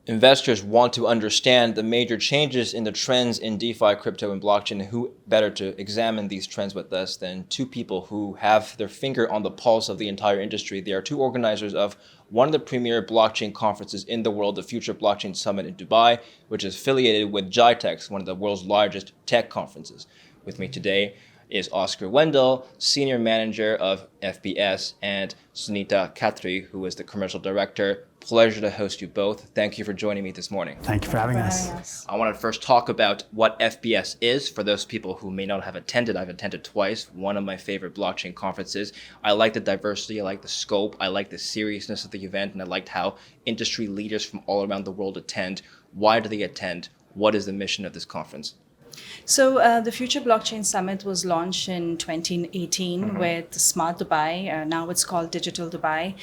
investors want to understand the major changes in the trends in DeFi, crypto, and blockchain. Who better to examine these trends with us than two people who have their finger on the pulse of the entire industry. They are two organizers of one of the premier blockchain conferences in the world, the Future Blockchain Summit in Dubai, which is affiliated with GITEX, one of the world's largest tech conferences. With me today is Oscar Wendell, Senior Manager of FBS, and Sunita Khatri, who is the Commercial Director. Pleasure to host you both. Thank you for joining me this morning. Thank you for having us. I want to first talk about what FBS is for those people who may not have attended. I've attended twice, one of my favorite blockchain conferences. I like the diversity, I like the scope, I like the seriousness of the event, and I liked how industry leaders from all around the world attend. Why do they attend? What is the mission of this conference? So the Future Blockchain Summit was launched in 2018 with Smart Dubai. Now it's called Digital Dubai,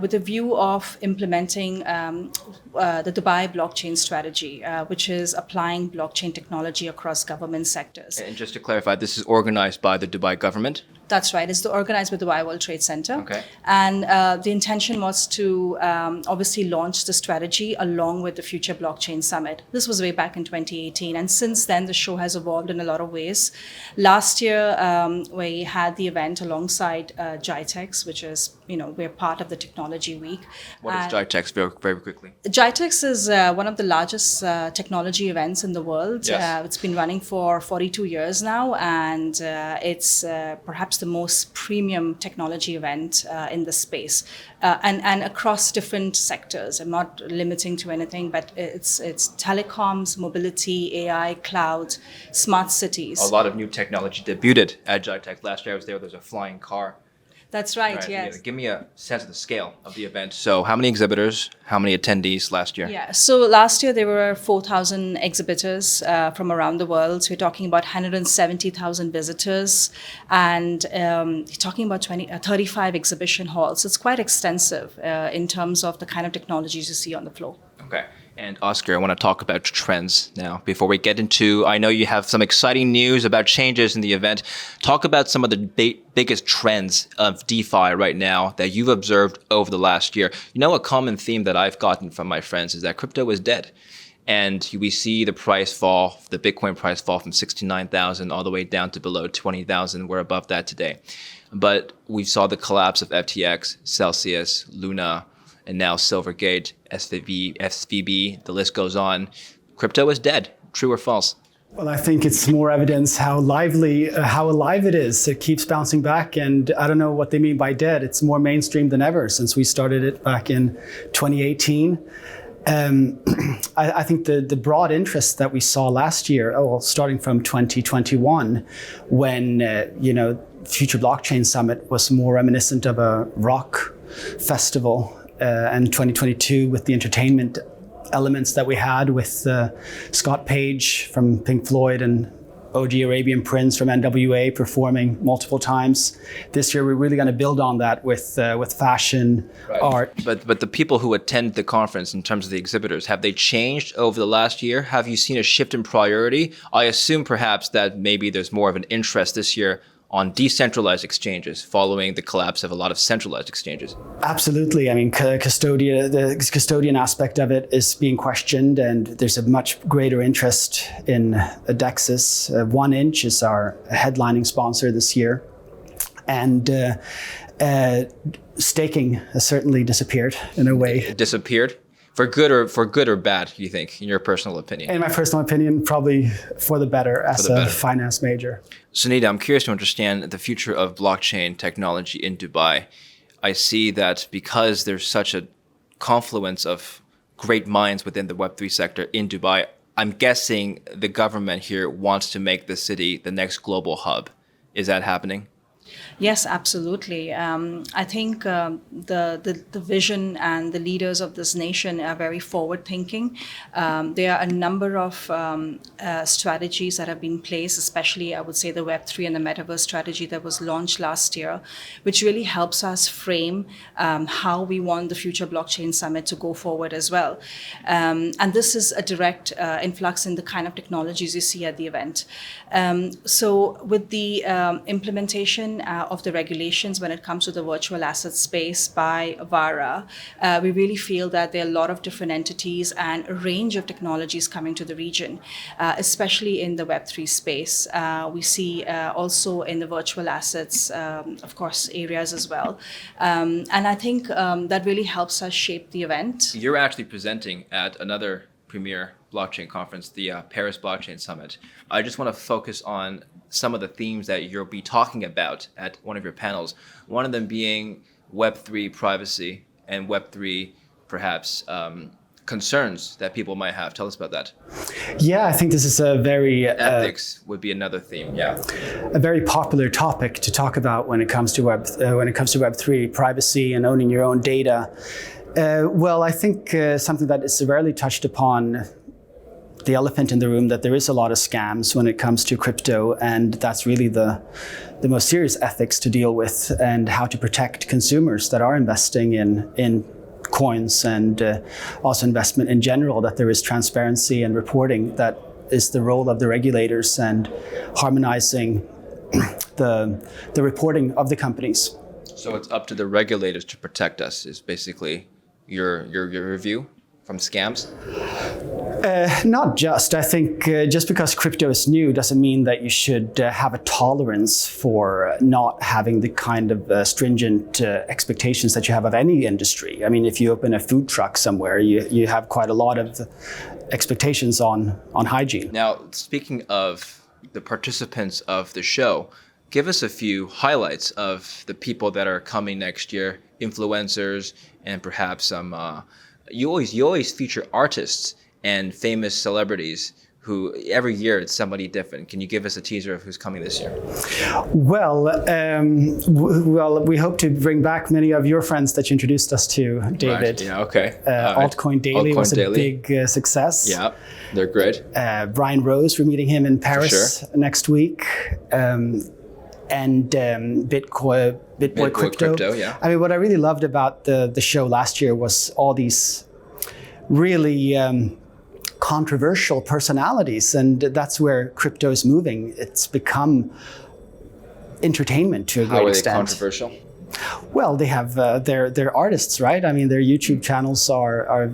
with a view of implementing the Dubai blockchain strategy, which is applying blockchain technology across government sectors. And just to clarify, this is organized by the Dubai government? That's right. It's organized with the Dubai World Trade Center. Okay. And the intention was to obviously launch the strategy along with the Future Blockchain Summit. This was way back in 2018. And since then, the show has evolved in a lot of ways. Last year, we had the event alongside GITEX, which is, we're part of the Technology Week. What is GITEX, very quickly? GITEX is one of the largest technology events in the world. Yes. It's been running for 42 years now, and it's perhaps the most premium technology event in the space, and across different sectors. I'm not limiting to anything, but it's telecoms, mobility, AI, cloud, smart cities. A lot of new technology debuted at GITEX. Last year I was there, there's a flying car. That's right, yes. Give me a sense of the scale of the event. So how many exhibitors, how many attendees last year? Yeah, so last year there were 4,000 exhibitors from around the world. So we're talking about 170,000 visitors, and talking about 35 exhibition halls. So it's quite extensive in terms of the kind of technologies you see on the floor. Okay. And Oscar, I want to talk about trends now. Before we get into, I know you have some exciting news about changes in the event. Talk about some of the biggest trends of DeFi right now that you've observed over the last year. A common theme that I've gotten from my friends is that crypto is dead. And we see the price fall, the Bitcoin price fall from 69,000 all the way down to below 20,000. We're above that today. But we saw the collapse of FTX, Celsius, Luna, and now Silvergate, SVB, the list goes on. Crypto is dead. True or false? Well, I think it's more evidence how alive it is. It keeps bouncing back, and I don't know what they mean by dead. It's more mainstream than ever since we started it back in 2018. I think the broad interest that we saw last year, starting from 2021, when Future Blockchain Summit was more reminiscent of a rock festival. And 2022 with the entertainment elements that we had with Scott Page from Pink Floyd and OG Arabian Prince from NWA performing multiple times. This year we're really going to build on that with fashion, art. But the people who attend the conference in terms of the exhibitors, have they changed over the last year? Have you seen a shift in priority? I assume perhaps that maybe there's more of an interest this year on decentralized exchanges following the collapse of a lot of centralized exchanges. Absolutely. I mean, the custodian aspect of it is being questioned, and there's a much greater interest in DEXs. 1inch is our headlining sponsor this year. And staking has certainly disappeared in a way. Disappeared? For good or bad, you think, in your personal opinion? In my personal opinion, probably for the better as a finance major. Sunita, I'm curious to understand the future of blockchain technology in Dubai. I see that because there's such a confluence of great minds within the Web3 sector in Dubai, I'm guessing the government here wants to make the city the next global hub. Is that happening? Yes, absolutely. I think the vision and the leaders of this nation are very forward-thinking. There are a number of strategies that have been placed, especially, I would say, the Web3 and the Metaverse strategy that was launched last year, which really helps us frame how we want the Future Blockchain Summit to go forward as well. And this is a direct influx in the kind of technologies you see at the event. So with the implementation of the regulations when it comes to the virtual asset space by VARA, we really feel that there are a lot of different entities and a range of technologies coming to the region, especially in the Web3 space. We see also in the virtual assets, of course, areas as well. And I think that really helps us shape the event. You're actually presenting at another premier blockchain conference, the Paris Blockchain Summit. I just want to focus on some of the themes that you'll be talking about at one of your panels. One of them being Web3 privacy and Web3 perhaps concerns that people might have. Tell us about that. Yeah, I think this is a very ethics would be another theme. Yeah, a very popular topic to talk about when it comes to Web3, privacy and owning your own data. Well, I think something that is rarely touched upon, the elephant in the room, that there is a lot of scams when it comes to crypto, and that's really the most serious ethics to deal with, and how to protect consumers that are investing in coins and also investment in general, that there is transparency and reporting. That is the role of the regulators, and harmonizing the reporting of the companies. So it's up to the regulators to protect us, is basically your review from scams? Not just. I think just because crypto is new doesn't mean that you should have a tolerance for not having the kind of stringent expectations that you have of any industry. I mean, if you open a food truck somewhere, you have quite a lot of expectations on hygiene. Now, speaking of the participants of the show, give us a few highlights of the people that are coming next year, influencers, and perhaps some. You always feature artists and famous celebrities who every year it's somebody different. Can you give us a teaser of who's coming this year? Well, we hope to bring back many of your friends that you introduced us to, David. Right. Yeah. Okay. Altcoin Daily was a big success. Yeah, they're great. Brian Rose, we're meeting him in Paris next week. And BitBoy Crypto. Yeah. I mean, what I really loved about the show last year was all these really controversial personalities, and that's where crypto is moving. It's become entertainment to a great extent. How are they controversial? Well, they have they're artists, right? I mean, their YouTube channels are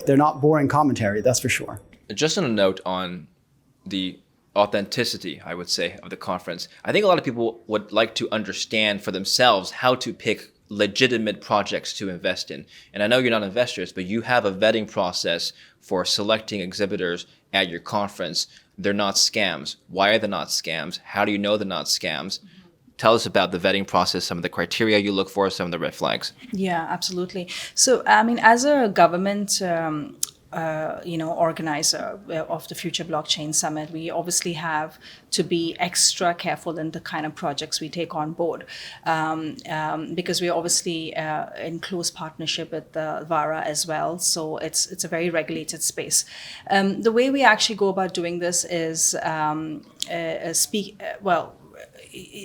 they're not boring commentary, that's for sure. Just on a note on the authenticity, I would say, of the conference, I think a lot of people would like to understand for themselves how to pick legitimate projects to invest in. And I know you're not investors, but you have a vetting process for selecting exhibitors at your conference. They're not scams. Why are they not scams? How do you know they're not scams? Tell us about the vetting process, some of the criteria you look for, some of the red flags. Yeah, absolutely. So, I mean, as a government organizer of the Future Blockchain Summit, we obviously have to be extra careful in the kind of projects we take on board, because we're obviously in close partnership with the VARA as well. So it's a very regulated space. The way we actually go about doing this is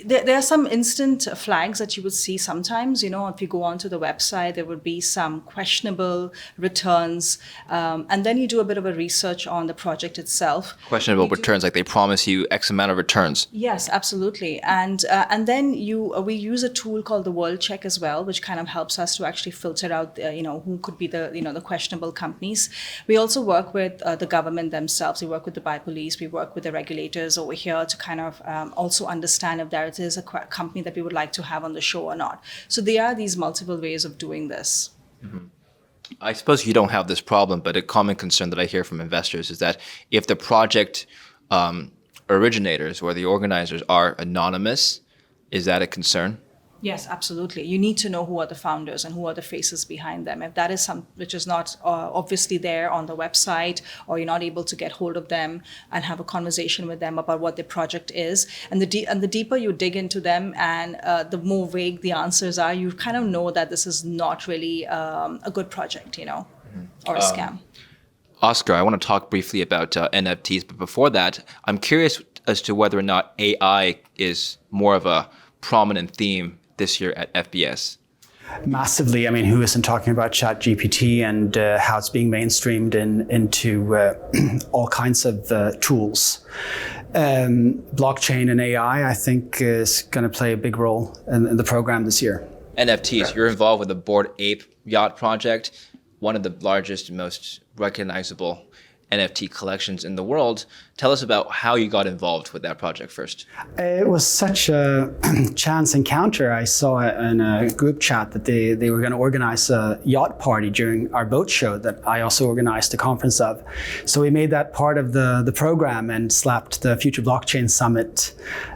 there are some instant flags that you would see sometimes. If you go onto the website, there would be some questionable returns, and then you do a bit of a research on the project itself. Questionable returns, like they promise you X amount of returns. Yes, absolutely. And then we use a tool called the World Check as well, which kind of helps us to actually filter out who could be the questionable companies. We also work with the government themselves. We work with the Dubai Police. We work with the regulators over here to kind of also understand if there is a company that we would like to have on the show or not. So there are these multiple ways of doing this. Mm-hmm. I suppose you don't have this problem, but a common concern that I hear from investors is that if the project originators or the organizers are anonymous, is that a concern? Yes, absolutely. You need to know who are the founders and who are the faces behind them. If that is which is not obviously there on the website, or you're not able to get hold of them and have a conversation with them about what their project is, and the deeper you dig into them and the more vague the answers are, you kind of know that this is not really a good project, or a scam. Oscar, I want to talk briefly about NFTs, but before that, I'm curious as to whether or not AI is more of a prominent theme this year at FBS. Massively. I mean, who isn't talking about ChatGPT and how it's being mainstreamed into all kinds of tools? Blockchain and AI, I think, is going to play a big role in the program this year. NFTs, you're involved with the Bored Ape Yacht Project, one of the largest and most recognizable NFT collections in the world. Tell us about how you got involved with that project first. It was such a chance encounter. I saw in a group chat that they were going to organize a yacht party during our boat show that I also organized a conference of. So we made that part of the program and slapped the Future Blockchain Summit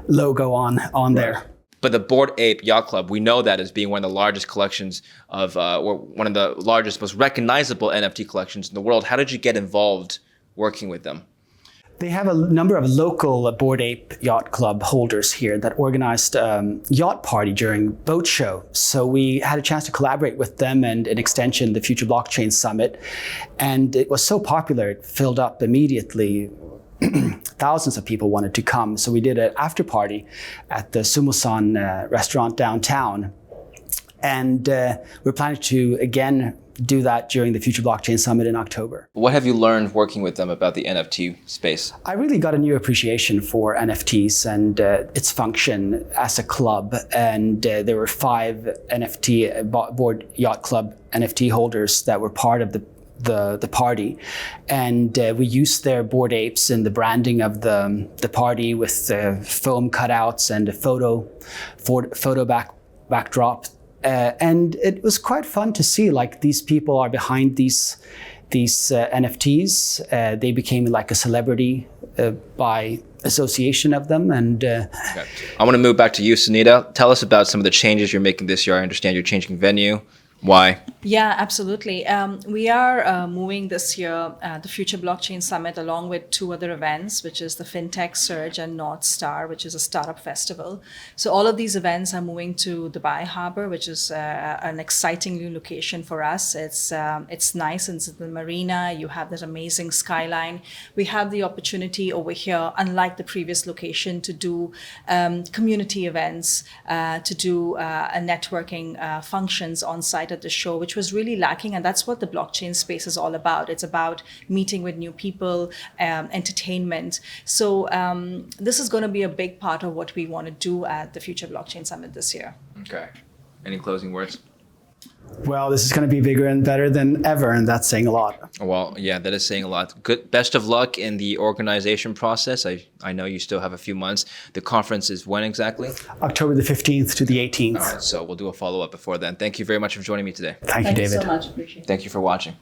logo on there. But the Bored Ape Yacht Club, we know that as being one of the largest collections of, or one of the largest, most recognizable NFT collections in the world. How did you get involved working with them? They have a number of local Bored Ape Yacht Club holders here that organized a yacht party during boat show. So we had a chance to collaborate with them and in extension, the Future Blockchain Summit. And it was so popular, it filled up immediately. Thousands of people wanted to come. So we did an after party at the Sumo-san restaurant downtown. And we're planning to, again, do that during the Future Blockchain Summit in October. What have you learned working with them about the NFT space? I really got a new appreciation for NFTs and its function as a club. And there were 5 NFT Bored Yacht Club NFT holders that were part of the party, and we used their Bored Apes in the branding of the party with foam cutouts and a photo backdrop, and it was quite fun to see like these people are behind these NFTs. They became like a celebrity by association of them. And okay. I want to move back to you, Sunita. Tell us about some of the changes you're making this year. I understand you're changing venue. Why? Yeah, absolutely. We are moving this year the Future Blockchain Summit along with 2 other events, which is the Fintech Surge and North Star, which is a startup festival. So all of these events are moving to Dubai Harbor, which is an exciting new location for us. It's nice, it's in the marina. You have that amazing skyline. We have the opportunity over here, unlike the previous location, to do community events, to do a networking functions on site at the show, which was really lacking. And that's what the blockchain space is all about. It's about meeting with new people, entertainment. So this is going to be a big part of what we want to do at the Future Blockchain Summit this year. Okay. Any closing words? well, this is going to be bigger and better than ever, and that's saying a lot. Well, yeah, that is saying a lot. Good. Best of luck in the organization process. I know you still have a few months. The conference is when exactly? October the 15th to the 18th. All right, so we'll do a follow-up before then. Thank you very much for joining me today. Thank you, David. Thank you so much. Appreciate it. Thank you for watching.